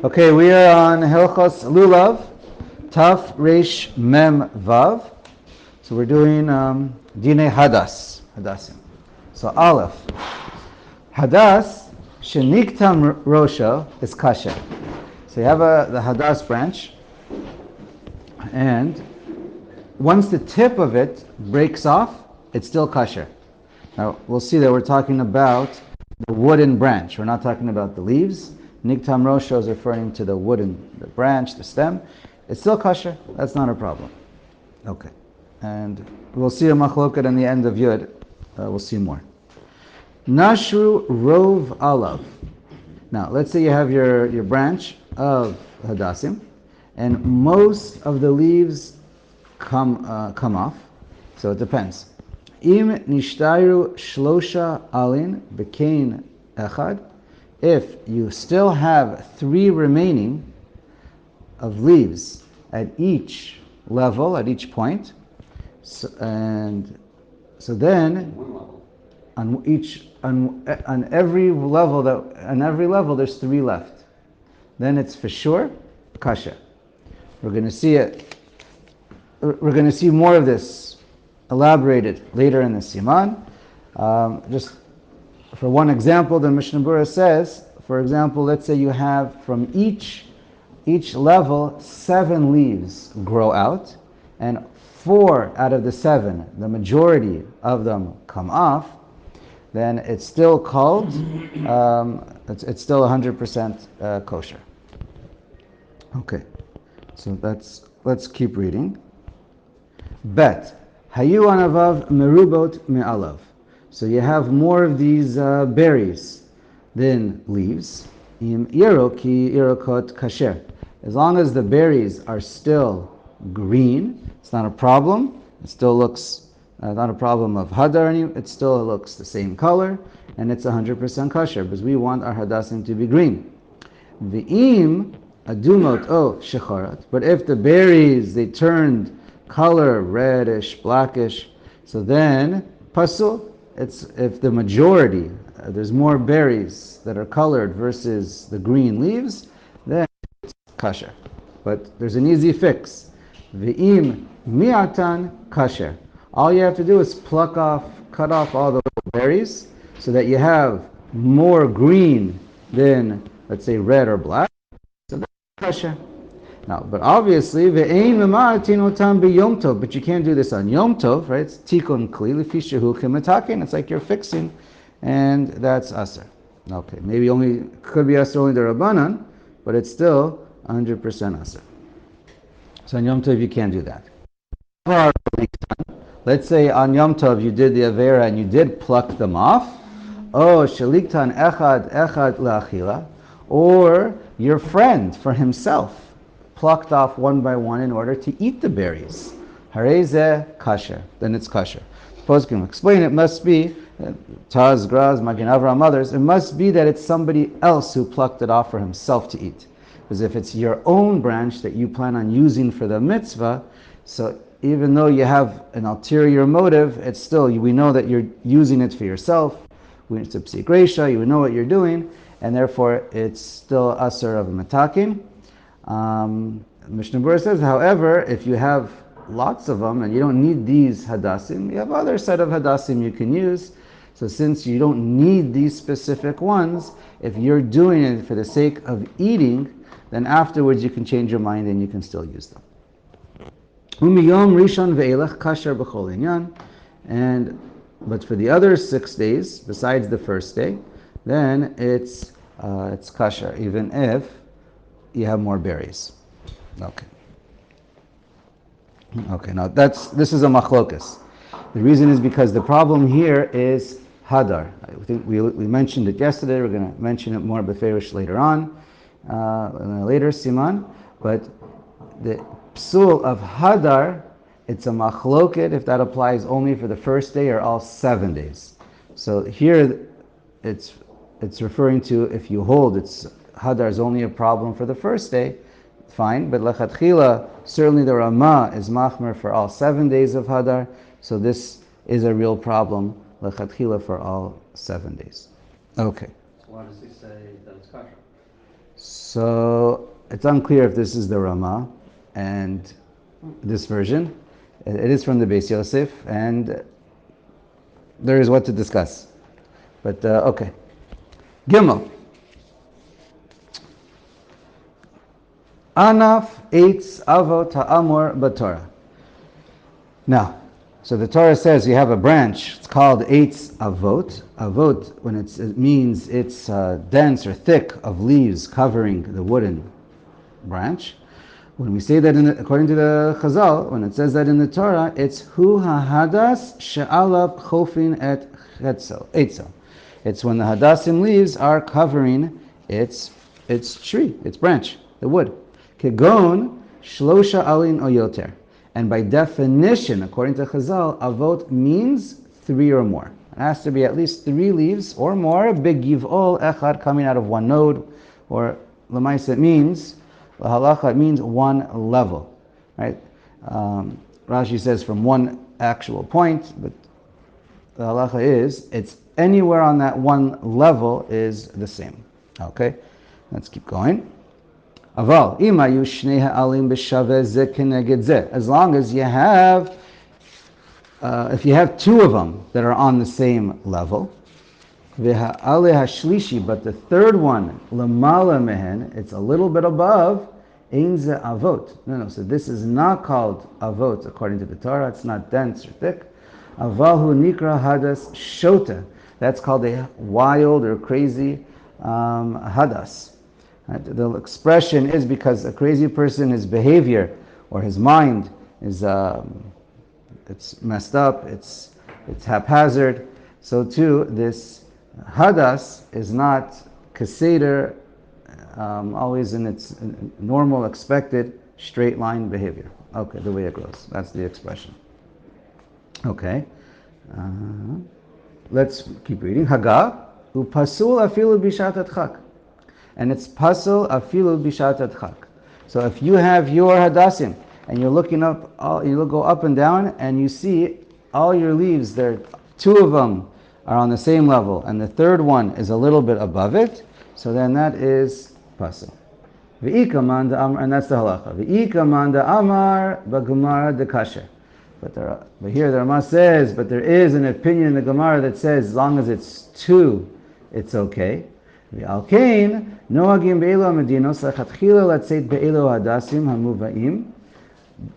Okay, we are on Hilchos Lulav, Taf Resh Mem Vav. So we're doing Dine Hadassim. So Aleph, Hadas Sheniktam Rosha is kasher. So you have the Hadas branch, and once the tip of it breaks off, it's still kasher. Now we'll see that we're talking about the wooden branch. We're not talking about the leaves. Niktam Rosha is referring to the branch, the stem. It's still kasher. That's not a problem. Okay. And we'll see a machloket in the end of Yud. We'll see more. Nashru Rov Alav. Now, let's say you have your branch of Hadassim, and most of the leaves come off. So it depends. Im nishtayru shlosha alin bekain echad. If you still have 3 remaining of leaves at each level, at each point, so then on every level there's 3 left. Then it's for sure kasha. We're going to see it. We're going to see more of this elaborated later in the siman. Just for one example, the Mishnah Berurah says, for example, let's say you have from each level 7 leaves grow out, and 4 out of the 7, the majority of them come off, then it's still called, it's still 100% kosher. Okay, so let's keep reading. Bet, hayu anavav merubot me'alav. So you have more of these berries than leaves. Im iro ki irokot kasher. As long as the berries are still green, it's not a problem. It still looks not a problem of hadar. It still looks the same color, and it's 100% kosher because we want our hadassim to be green. V'im adumot o shecharat. But if the berries they turned color reddish, blackish, so then pasul. It's if the majority there's more berries that are colored versus the green leaves, then it's kasher. But there's an easy fix. V'im mi'atan kasher. All you have to do is cut off all the berries so that you have more green than, let's say, red or black. So that's kasher. Now, but obviously, ve'ein mema'atin otam b'yom tov. But you can't do this on Yom Tov, right? It's tikun kli lefi shehu k'metakin. It's like you're fixing, and that's aser. Okay, maybe could be aser only the Rabbanan, but it's still 100% aser. So on Yom Tov you can't do that. Let's say on Yom Tov you did the avera and you did pluck them off. Oh, shaliktan echad la'achila, or your friend for himself plucked off one by one in order to eat the berries. Hareze kasher. Then it's kasher. Suppose we can explain it must be Taz, Graz, Magen Avraham, others. It must be that it's somebody else who plucked it off for himself to eat. Because if it's your own branch that you plan on using for the mitzvah, so even though you have an ulterior motive, it's still, we know that you're using it for yourself. It's a psik reisha, you know what you're doing, and therefore it's still aser of a metakin. Mishnah Berurah says, however, if you have lots of them and you don't need these hadassim, you have other set of hadassim you can use. So since you don't need these specific ones, if you're doing it for the sake of eating, then afterwards you can change your mind and you can still use them. Umiyom rishon ve'elech kasher b'chol inyan. But for the other 6 days, besides the first day, then it's kasher, even if you have more berries. Okay, now this is a machlokas. The reason is because the problem here is hadar. I think we mentioned it yesterday. We're going to mention it more beferish later on, in a later siman. But the psul of hadar, it's a machloket if that applies only for the first day or all 7 days. So here it's referring to if you hold hadar is only a problem for the first day, fine, but lechatchila, certainly the Ramah is machmer for all 7 days of hadar, so this is a real problem, lechatchila, for all 7 days. Okay. So why does he say that it's kosher? So it's unclear if this is the Rama and this version. It is from the Beis Yosef, and there is what to discuss. But okay. Gimel. Anaf eitz avot ha'amor b'Torah. Now, so the Torah says you have a branch. It's called eitz avot. Avot, when it means it's dense or thick of leaves covering the wooden branch. When we say that, according to the Chazal, when it says that in the Torah, it's hu hahadas she'alav chofin et etzel. It's when the hadassim leaves are covering its tree, its branch, the wood. Kegon shlosha alin o yoter. And by definition, according to Chazal, avot means 3 or more. It has to be at least 3 leaves or more, big giv'ol echad, coming out of one node, or l'maisa, it means, l'halacha, it means one level, right? Rashi says from one actual point, but the halacha is, it's anywhere on that one level is the same. Okay, let's keep going. Aval, imayu shnei ha'alim b'shaveh ze keneged ze. As long as you have, if you have 2 of them that are on the same level, v'ha'aleh hashlishi, but the third one, lamala mehen, it's a little bit above, ein ze avot. No, so this is not called avot according to the Torah. It's not dense or thick. Avalhu nikra hadas shota. That's called a wild or crazy hadas. Right? The expression is because a crazy person, his behavior or his mind is it's messed up, it's haphazard. So too, this hadas is not kaseder, always in its normal, expected, straight line behavior. Okay, the way it goes. That's the expression. Okay. Let's keep reading. Haga upasul afilu bishat adchak. And it's pasul afilu bishat adchak. So if you have your hadassim and you're looking up, you go up and down and you see all your leaves, there 2 of them are on the same level and the third one is a little bit above it, so then that is pasul. And that's the halacha. V'ika amar b'gemara dekasher. But here the Rama says, but there is an opinion in the Gemara that says as long as it's 2, it's okay. V'alkein noagim be'elu medinos lechatchila latzeit be'elu hadassim hamuva'im.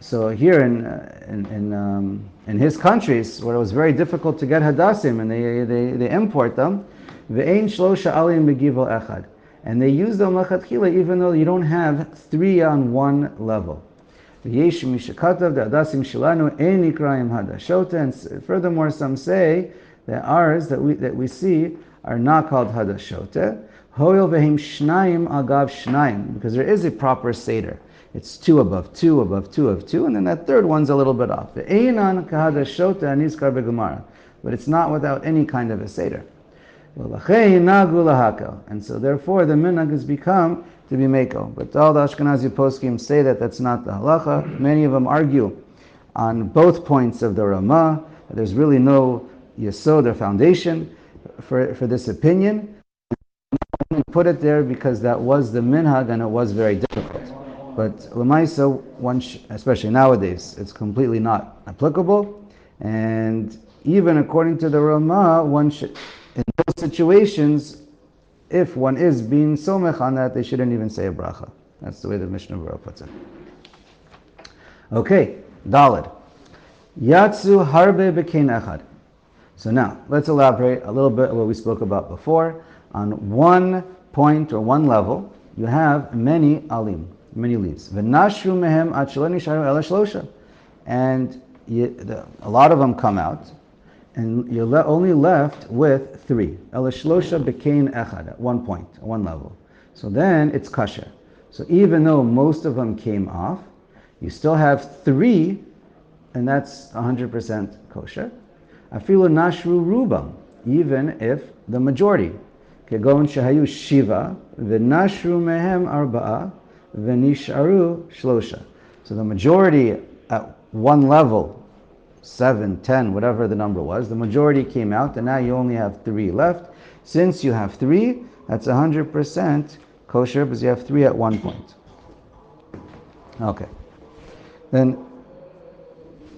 So here in his countries where it was very difficult to get hadassim and they import them, ve'ein shlosha alim begivol echad, and they use them lechatchila even though you don't have 3 on one level. And furthermore, some say that ours that we see are not called hadashote. Because there is a proper seder. It's 2 above 2 above 2 of 2, and then that third one's a little bit off. But it's not without any kind of a seder. And so therefore the minhag has become to be meko. But all the Ashkenazi poskim say that that's not the halacha. Many of them argue on both points of the Ramah. There's really no yesod or foundation for this opinion. I put it there because that was the minhag and it was very difficult. But l'maisa, especially nowadays, it's completely not applicable. And even according to the Ramah, one should, in those situations, if one is being somech on that, they shouldn't even say a bracha. That's the way the Mishnah Berurah puts it. Okay, Daled. Yatsu harbe bekein echad. So now, let's elaborate a little bit on what we spoke about before. On one point or one level, you have many alim, many leaves. V'nashru mehem ad shelo nisharu ela shlosha. And a lot of them come out, and you're only left with 3. Ela shlosha bekein echad, at one point, at one level. So then it's kasher. So even though most of them came off, you still have 3, and that's 100% kosher. Afilu nashru rubam, even if the majority. Kegon shahayu shiva, v'nashru mehem arba'a, v'nisharu shlosha. So the majority at one level, 7, 10, whatever the number was, the majority came out, and now you only have 3 left. Since you have 3, that's 100% kosher because you have 3 at one point. Okay. Then,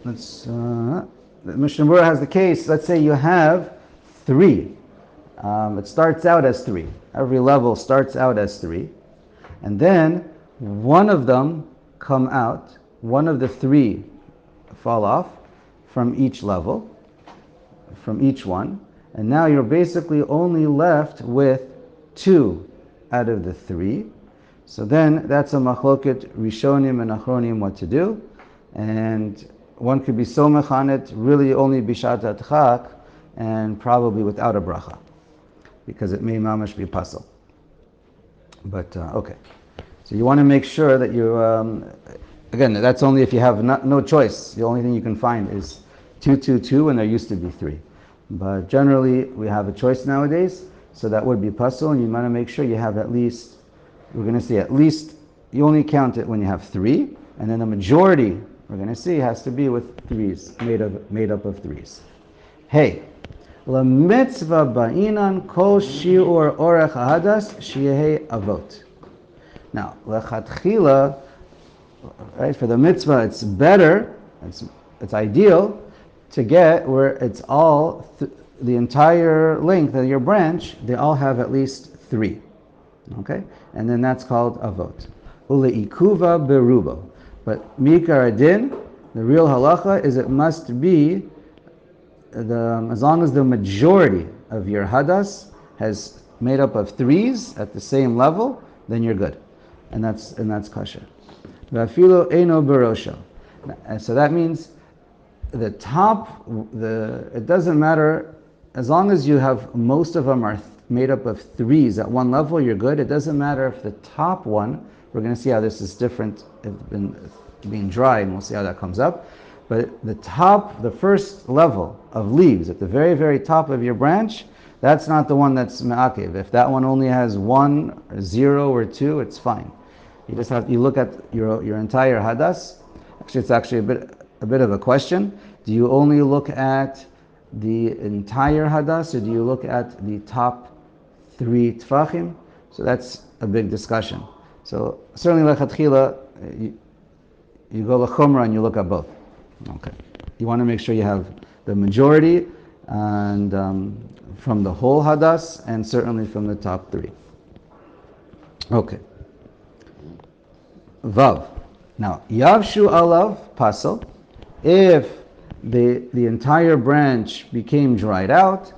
the Mishnah Berurah has the case, let's say you have 3. It starts out as 3. Every level starts out as 3. And then one of them come out, one of the 3 fall off from each level, from each one. And now you're basically only left with 2 out of the 3. So then that's a machloket rishonim and achronim what to do. And one could be so mechanet, really only bishat adchak, and probably without a bracha, because it may mamash be puzzle. But okay, so you want to make sure that you, again, that's only if you have no choice. The only thing you can find is 2, 2, 2, and there used to be 3. But generally, we have a choice nowadays, so that would be puzzle, and you want to make sure you have at least, we're going to see at least, you only count it when you have 3, and then the majority, we're going to see, has to be with 3s, made up of 3s. Hey, la mitzvah ba'inan kol shiur orach hadas sheyehe avot. Now, lechatchila, right, for the mitzvah, it's better, it's ideal to get where it's all, the entire length of your branch, they all have at least 3. Okay? And then that's called avot. Ule'ikuva berubo. But mikar adin, the real halacha is it must be as long as the majority of your hadas has made up of 3s at the same level, then you're good, and that's kosher. V'afilo eino berosho. So that means the top, it doesn't matter as long as you have most of them are made up of 3s at one level, you're good. It doesn't matter if the top one. We're going to see how this is different being dry, and we'll see how that comes up. But the first level of leaves at the very, very top of your branch, that's not the one that's me'akev. If that one only has 1, or 0, or 2, it's fine. You just you look at your entire hadas. Actually, it's actually a bit of a question. Do you only look at the entire hadas, or do you look at the top 3 tfachim? So that's a big discussion. So certainly lechatchila, you go lechumra and you look at both. Okay. You want to make sure you have the majority and from the whole hadas, and certainly from the top 3. Okay. Vav. Now, yavshu alav pasel. If the entire branch became dried out,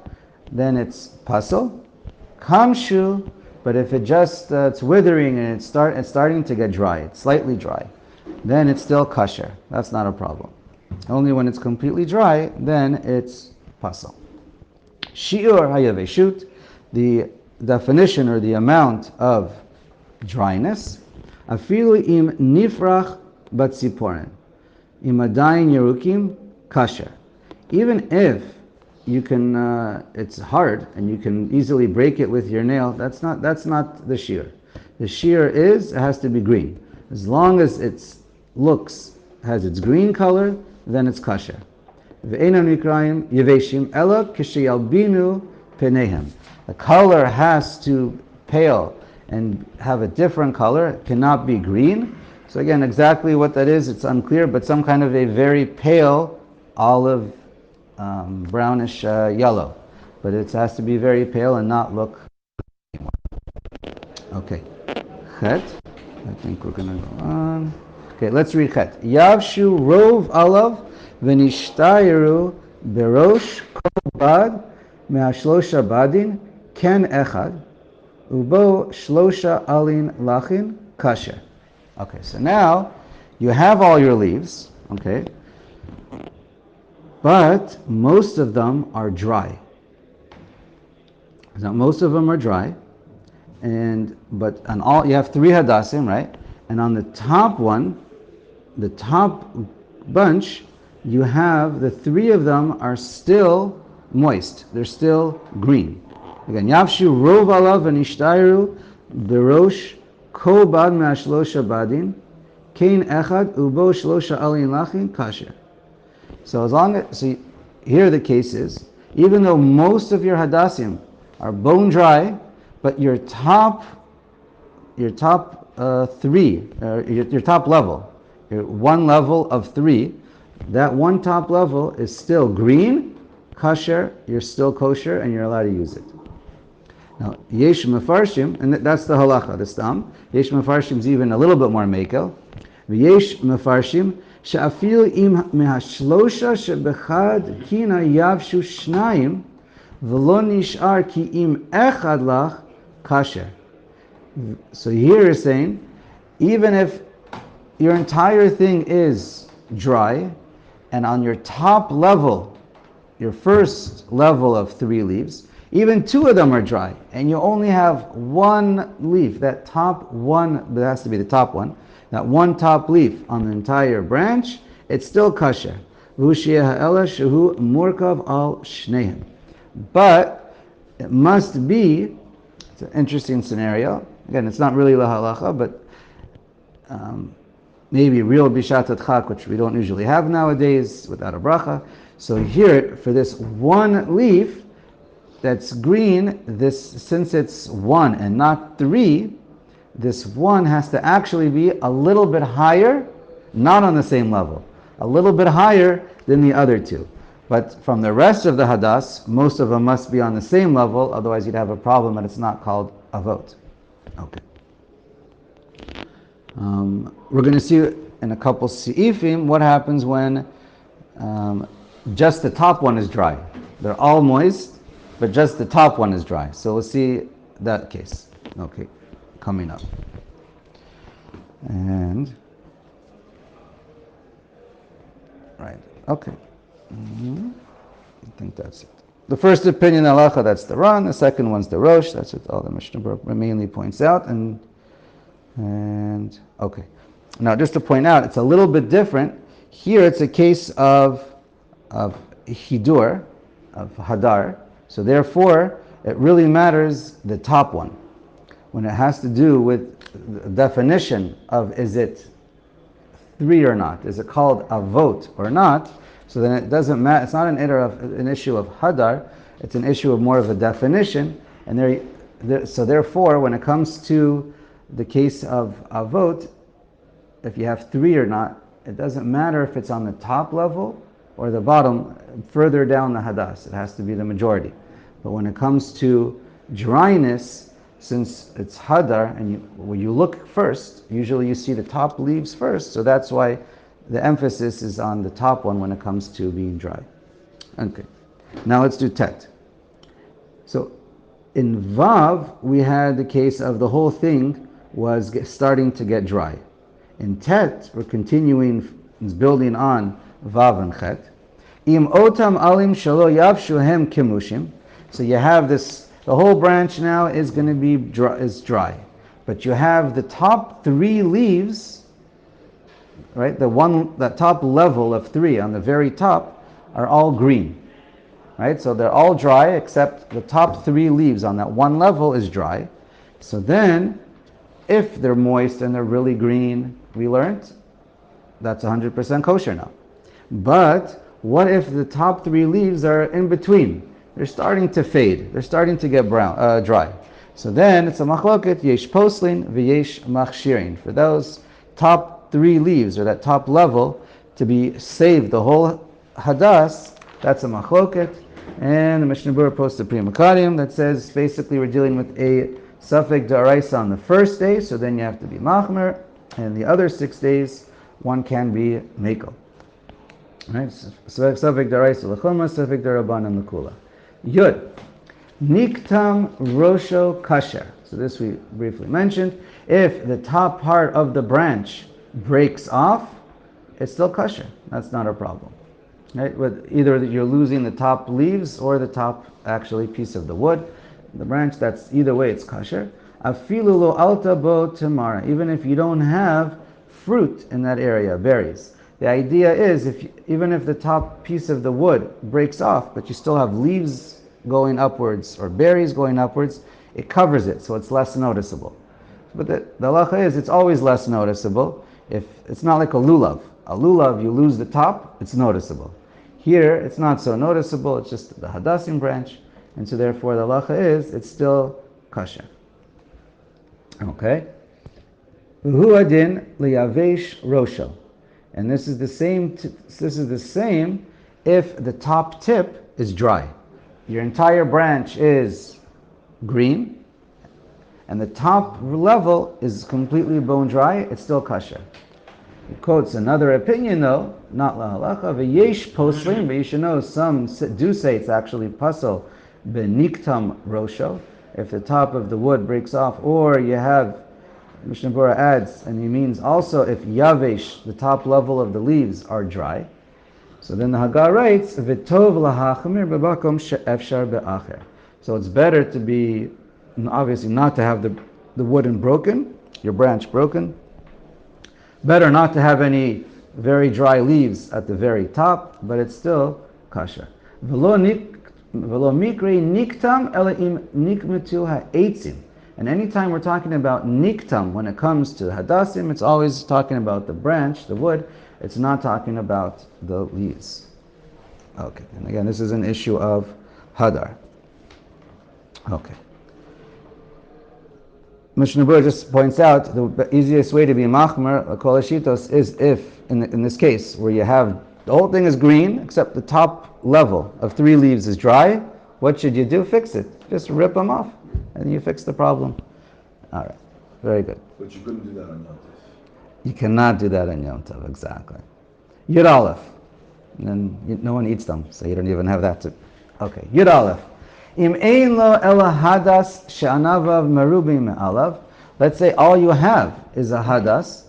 then it's pasel. Kamshu. But if it just it's withering and it's starting to get dry, it's slightly dry, then it's still kosher. That's not a problem. Only when it's completely dry, then it's pasel. Shiur hayaveshut, the definition or the amount of dryness. Afilu im nifrach batziporen, im adayin yerukim kosher. Even if you can, it's hard and you can easily break it with your nail, that's not the shear. The shear it has to be green. As long as it has its green color, then it's kosher. The color has to pale and have a different color. It cannot be green. So again, exactly what that is, it's unclear, but some kind of a very pale olive, brownish yellow. But it has to be very pale and not look. Okay. Chet. I think we're going to go on. Okay, let's read Chet. Yavshu rov alav v'nishtayru berosh kol bad me'ashlosha badin ken echad ubo shlosha alin lachin kasher. Okay, so now you have all your leaves, okay, but most of them are dry. Now, most of them are dry, but on all you have 3 hadassim, right? And on the top one, the top bunch, you have the 3 of them are still moist. They're still green. Again, yavshu rov alav v'nishtayru berosh kol bad me'ashlosha badin kein echad ubo shlosha alin lachin kasher. So here the case is, even though most of your hadassim are bone dry, but your top your top three, your top level, your one level of three, that one top level is still green, kosher, you're still kosher, and you're allowed to use it. Now, yesh mefarshim, and that's the halacha, the stam. Yesh mefarshim is even a little bit more mekel. Yesh mefarshim she'afil im mehashlosha shebechad kina yavshu shnayim v'lo nishar ki im echad lach kasher. So here is saying, even if your entire thing is dry, and on your top level, your first level of three leaves, even two of them are dry, and you only have one leaf, that top one, that has to be the top one, that one top leaf on the entire branch, it's still kasher. But it must be, it's an interesting scenario. Again, it's not really lahalacha, but maybe real bishat adchak, which we don't usually have nowadays without a bracha. So here, for this one leaf that's green, since it's one and not three, this one has to actually be a little bit higher, not on the same level, a little bit higher than the other two. But from the rest of the hadas, most of them must be on the same level, otherwise you'd have a problem that it's not called avot. Okay. We're going to see in a couple seifim what happens when just the top one is dry. They're all moist, but just the top one is dry. So we'll see that case. Okay, coming up. And, right, okay. I think that's it. The first opinion, halacha, that's the Ran. The second one's the Rosh. That's what all the Mishnah mainly points out. And okay. Now, just to point out, it's a little bit different. Here, it's a case of hidur, of hadar. So therefore, it really matters the top one. When it has to do with the definition of is it three or not, is it called avot or not, so then it doesn't matter. It's not an issue of hadar, it's an issue of more of a definition. And so therefore, when it comes to the case of avot, if you have three or not, it doesn't matter if it's on the top level or the bottom, further down the hadas. It has to be the majority. But when it comes to dryness, since it's hadar, and when you look first, usually you see the top leaves first, so that's why the emphasis is on the top one when it comes to being dry. Okay, now let's do tet. So in vav, we had the case of the whole thing was starting to get dry. In tet, we're continuing, building on vav and chet. Im otam alim shalo yavshu hem kimushim. So you have this, the whole branch now is going to be dry. But you have the top three leaves, right? That top level of three on the very top are all green, right? So they're all dry except the top three leaves on that one level is dry. So then, if they're moist and they're really green, we learned that's 100% kosher now. But what if the top three leaves are in between? They're starting to fade. They're starting to get dry. So then it's a machloket, yesh poslin v'yesh machshirin. For those top three leaves, or that top level, to be saved the whole hadas, that's a machloket. And the Mishnah Berurah posts the Pri Makarim that says basically we're dealing with a safek d'oraisa on the first day, so then you have to be machmer, and the other 6 days one can be mekel. Right? Safek d'oraisa l'chuma, safek d'orabanan l'kula. Yud. Niktam rosho kasher. So this we briefly mentioned. If the top part of the branch breaks off, it's still kasher. That's not a problem. Right? With either you're losing the top leaves or the top actually piece of the wood, the branch, that's either way it's kasher. Afilu lo alta bo tamara. Even if you don't have fruit in that area, berries. The idea is even if the top piece of the wood breaks off, but you still have leaves going upwards or berries going upwards, it covers it, so it's less noticeable. But the halacha is it's always less noticeable. If it's not like a lulav. A lulav, you lose the top, it's noticeable. Here, it's not so noticeable, it's just the hadassim branch, and so therefore the halacha is it's still kasher. Okay? V'hu adin liyavesh rosho. And this is the same. This is the same if the top tip is dry. Your entire branch is green, and the top level is completely bone dry. It's still kosher. He quotes another opinion though, not lahalacha. V'yesh poslim, but you should know some do say it's actually pasal beniktam rosho. If the top of the wood breaks off, or you have, Mishnah Berurah adds, and he means also if yavesh, the top level of the leaves, are dry. So then the Haggah writes, "V'tov lahachmir bebakom she'efshar be'acher." So it's better to be, obviously not to have the wooden broken, your branch broken. Better not to have any very dry leaves at the very top, but it's still kosher. V'lo mikre niktam ela im nikmetu ha'etzim. And anytime we're talking about niktam, when it comes to hadassim, it's always talking about the branch, the wood. It's not talking about the leaves. Okay, and again, this is an issue of hadar. Okay. Mishnah Berurah just points out the easiest way to be machmer, kol hashitos, is if, in this case, where you have, the whole thing is green, except the top level of 3 leaves is dry, what should you do? Fix it. Just rip them off, and you fix the problem. All right, very good. But you couldn't do that on Yom Tov. You cannot do that on Yom Tov, exactly. Yud Aleph. And then no one eats them, so you don't even have that to... Okay, Yud Aleph. Im ein lo ela hadas she'anavav merubim me'alav. Let's say all you have is a hadas,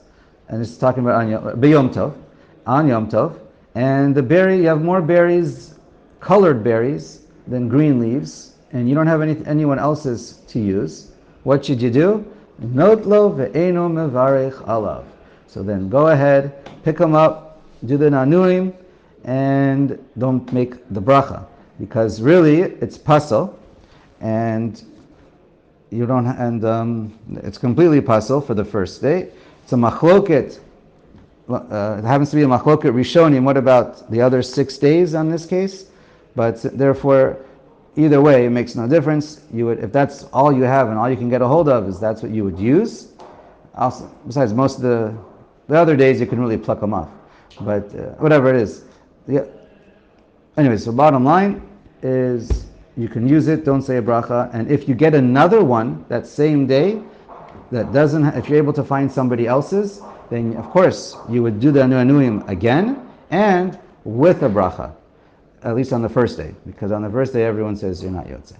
and it's talking about on Yom Tov, and the berry, you have more berries, colored berries, than green leaves, and you don't have anyone else's to use. What should you do? Notlo ve'eno mevarech alav. So then go ahead, pick them up, do the nanuim, and don't make the bracha. Because really, it's pasal, and you don't, it's completely pasal for the first day. It's a machloket. It happens to be a machloket rishonim. What about the other 6 days on this case? But therefore, either way, it makes no difference. You would, if that's all you have and all you can get a hold of is that's what you would use. Also, besides, most of the other days you can really pluck them off. But whatever it is. Yeah. Anyway, so bottom line is you can use it, don't say a bracha, and if you get another one that same day that doesn't, if you're able to find somebody else's, then of course you would do the anuim again and with a bracha, at least on the first day, because on the first day everyone says you're not yotze.